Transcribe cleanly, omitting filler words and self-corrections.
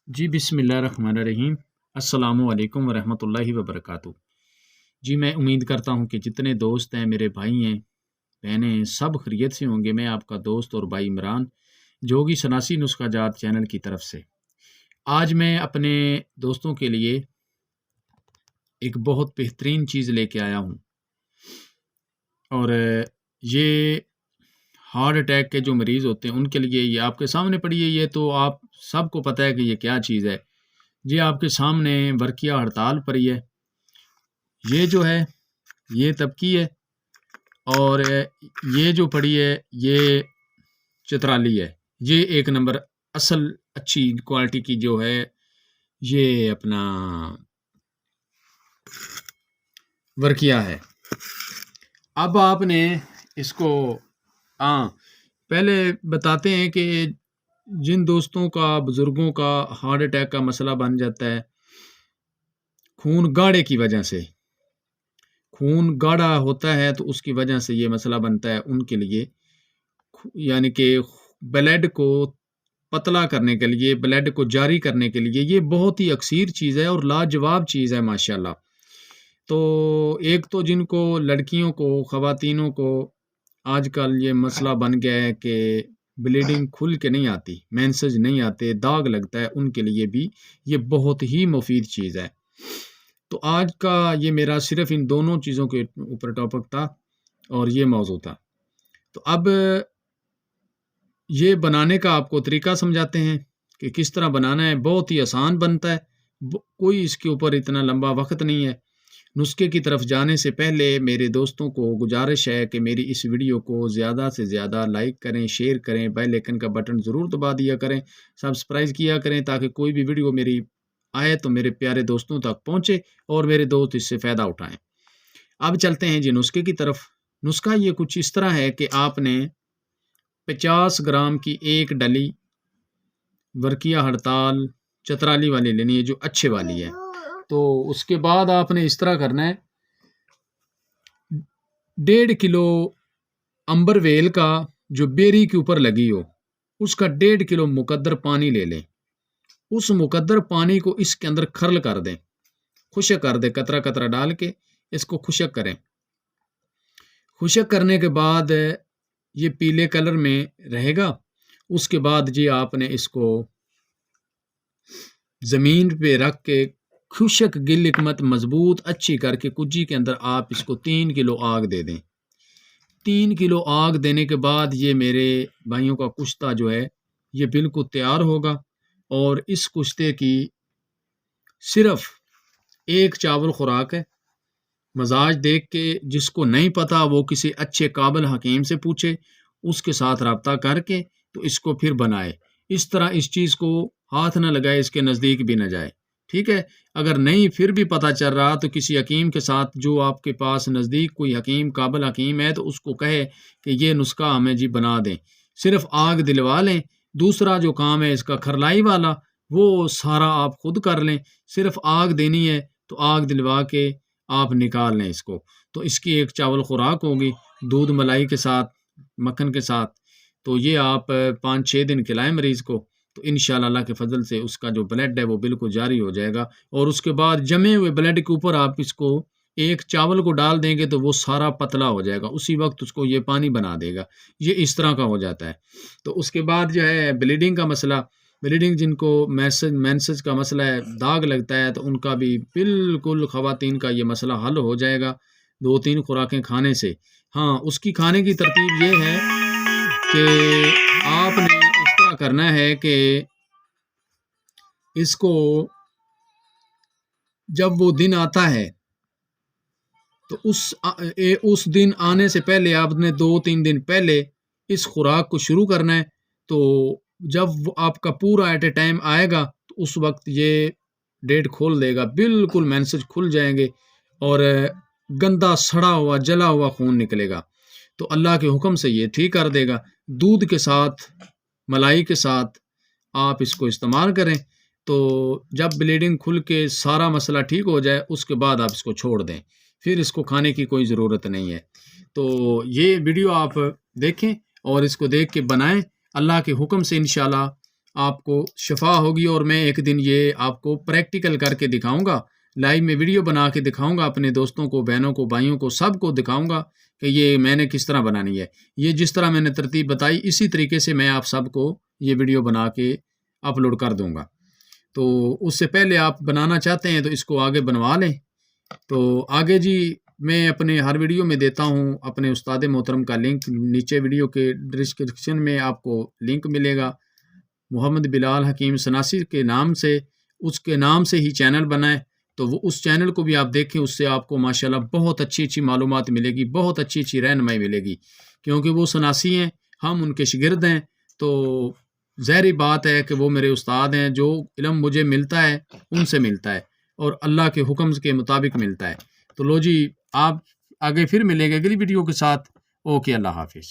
جی بسم اللہ الرحمن الرحیم۔ السلام علیکم ورحمۃ اللہ وبرکاتہ۔ جی میں امید کرتا ہوں کہ جتنے دوست ہیں، میرے بھائی ہیں، بہنیں ہیں، سب خیریت سے ہوں گے۔ میں آپ کا دوست اور بھائی عمران جوگی شناسی نسخہ جات چینل کی طرف سے آج میں اپنے دوستوں کے لیے ایک بہت بہترین چیز لے کے آیا ہوں، اور یہ ہارٹ اٹیک کے جو مریض ہوتے ہیں ان کے لیے یہ آپ کے سامنے پڑی ہے۔ یہ تو آپ سب کو پتہ ہے کہ یہ کیا چیز ہے۔ یہ آپ کے سامنے ورقیہ ہڑتال پڑی ہے۔ یہ جو ہے یہ تبکی ہے، اور یہ جو پڑی ہے یہ چترالی ہے۔ یہ ایک نمبر اصل اچھی کوالٹی کی جو ہے یہ اپنا ورقیہ ہے۔ اب آپ نے اس کو پہلے بتاتے ہیں کہ جن دوستوں کا، بزرگوں کا ہارٹ اٹیک کا مسئلہ بن جاتا ہے خون گاڑے کی وجہ سے، خون گاڑا ہوتا ہے تو اس کی وجہ سے یہ مسئلہ بنتا ہے ان کے لیے، یعنی کہ بلڈ کو پتلا کرنے کے لیے، بلڈ کو جاری کرنے کے لیے یہ بہت ہی اکثیر چیز ہے اور لاجواب چیز ہے ماشاءاللہ۔ تو ایک تو جن کو لڑکیوں کو، خواتینوں کو آج کل یہ مسئلہ بن گیا ہے کہ بلیڈنگ کھل کے نہیں آتی، مینسز نہیں آتے، داغ لگتا ہے، ان کے لیے بھی یہ بہت ہی مفید چیز ہے۔ تو آج کا یہ میرا صرف ان دونوں چیزوں کے اوپر ٹاپک تھا اور یہ موضوع تھا۔ تو اب یہ بنانے کا آپ کو طریقہ سمجھاتے ہیں کہ کس طرح بنانا ہے۔ بہت ہی آسان بنتا ہے، کوئی اس کے اوپر اتنا لمبا وقت نہیں ہے۔ نسخے کی طرف جانے سے پہلے میرے دوستوں کو گزارش ہے کہ میری اس ویڈیو کو زیادہ سے زیادہ لائک کریں، شیئر کریں، بیل آئکن کا بٹن ضرور دبا دیا کریں، سبسکرائب کیا کریں تاکہ کوئی بھی ویڈیو میری آئے تو میرے پیارے دوستوں تک پہنچے اور میرے دوست اس سے فائدہ اٹھائیں۔ اب چلتے ہیں جی نسخے کی طرف۔ نسخہ یہ کچھ اس طرح ہے کہ آپ نے 50 گرام کی ایک ڈلی ورقیہ ہڑتال چترالی والی لینی ہے، جو اچھے والی ہے۔ تو اس کے بعد آپ نے اس طرح کرنا ہے، 1.5 کلو امبر ویل کا جو بیری کے اوپر لگی ہو اس کا 1.5 کلو مقدر پانی لے لیں۔ اس مقدر پانی کو اس کے اندر کھرل کر دیں، خشک کر دیں، قطرہ قطرہ ڈال کے اس کو خشک کریں۔ خشک کرنے کے بعد یہ پیلے کلر میں رہے گا۔ اس کے بعد جی آپ نے اس کو زمین پہ رکھ کے خشک گل حکمت مضبوط اچھی کر کے کجی کے اندر آپ اس کو 3 کلو آگ دے دیں۔ 3 کلو آگ دینے کے بعد یہ میرے بھائیوں کا کشتہ جو ہے یہ بالکل تیار ہوگا، اور اس کشتے کی صرف ایک چاول خوراک ہے۔ مزاج دیکھ کے جس کو نہیں پتا وہ کسی اچھے قابل حکیم سے پوچھے، اس کے ساتھ رابطہ کر کے تو اس کو پھر بنائے۔ اس طرح اس چیز کو ہاتھ نہ لگائے، اس کے نزدیک بھی نہ جائے، ٹھیک ہے۔ اگر نہیں پھر بھی پتہ چل رہا تو کسی حکیم کے ساتھ، جو آپ کے پاس نزدیک کوئی حکیم قابل حکیم ہے، تو اس کو کہے کہ یہ نسخہ ہمیں جی بنا دیں، صرف آگ دلوا لیں۔ دوسرا جو کام ہے اس کا کھرلائی والا وہ سارا آپ خود کر لیں، صرف آگ دینی ہے تو آگ دلوا کے آپ نکال لیں اس کو۔ تو اس کی ایک چاول خوراک ہوگی دودھ ملائی کے ساتھ، مکھن کے ساتھ۔ تو یہ آپ 5-6 دن کھلائیں مریض کو، تو انشاءاللہ اللہ کے فضل سے اس کا جو بلڈ ہے وہ بالکل جاری ہو جائے گا۔ اور اس کے بعد جمے ہوئے بلڈ کے اوپر آپ اس کو ایک چاول کو ڈال دیں گے تو وہ سارا پتلا ہو جائے گا، اسی وقت اس کو یہ پانی بنا دے گا۔ یہ اس طرح کا ہو جاتا ہے۔ تو اس کے بعد جو ہے بلیڈنگ کا مسئلہ، بلیڈنگ جن کو مینسز کا مسئلہ ہے، داغ لگتا ہے، تو ان کا بھی بالکل خواتین کا یہ مسئلہ حل ہو جائے گا 2-3 خوراکیں کھانے سے۔ ہاں، اس کی کھانے کی ترتیب یہ ہے کہ آپ نے اس طرح کرنا ہے کہ اس کو جب وہ دن آتا ہے تو اس دن آنے سے پہلے آپ نے 2-3 دن پہلے اس خوراک کو شروع کرنا ہے۔ تو جب آپ کا پورا ایٹ اے ٹائم آئے گا تو اس وقت یہ ڈیٹ کھول دے گا، بالکل مینسز کھل جائیں گے اور گندا سڑا ہوا جلا ہوا خون نکلے گا۔ تو اللہ کے حکم سے یہ ٹھیک کر دے گا۔ دودھ کے ساتھ، ملائی کے ساتھ آپ اس کو استعمال کریں۔ تو جب بلیڈنگ کھل کے سارا مسئلہ ٹھیک ہو جائے اس کے بعد آپ اس کو چھوڑ دیں، پھر اس کو کھانے کی کوئی ضرورت نہیں ہے۔ تو یہ ویڈیو آپ دیکھیں اور اس کو دیکھ کے بنائیں۔ اللہ کے حکم سے انشاءاللہ آپ کو شفا ہوگی، اور میں ایک دن یہ آپ کو پریکٹیکل کر کے دکھاؤں گا، لائیو میں ویڈیو بنا کے دکھاؤں گا، اپنے دوستوں کو، بہنوں کو، بھائیوں کو، سب کو دکھاؤں گا کہ یہ میں نے کس طرح بنانی ہے۔ یہ جس طرح میں نے ترتیب بتائی اسی طریقے سے میں آپ سب کو یہ ویڈیو بنا کے اپلوڈ کر دوں گا۔ تو اس سے پہلے آپ بنانا چاہتے ہیں تو اس کو آگے بنوا لیں۔ تو آگے جی میں اپنے ہر ویڈیو میں دیتا ہوں اپنے استاد محترم کا لنک، نیچے ویڈیو کے ڈسکرپشن میں آپ کو لنک ملے گا، محمد بلال حکیم سناسی کے نام سے، اس کے نام سے ہی چینل بنا ہے، تو وہ اس چینل کو بھی آپ دیکھیں، اس سے آپ کو ماشاءاللہ بہت اچھی معلومات ملے گی، بہت اچھی رہنمائی ملے گی، کیونکہ وہ سناسی ہیں، ہم ان کے شاگرد ہیں، تو ظاہری بات ہے کہ وہ میرے استاد ہیں، جو علم مجھے ملتا ہے ان سے ملتا ہے اور اللہ کے حکم کے مطابق ملتا ہے۔ تو لو جی، آپ آگے پھر ملیں گے اگلی ویڈیو کے ساتھ۔ اوکے، اللہ حافظ۔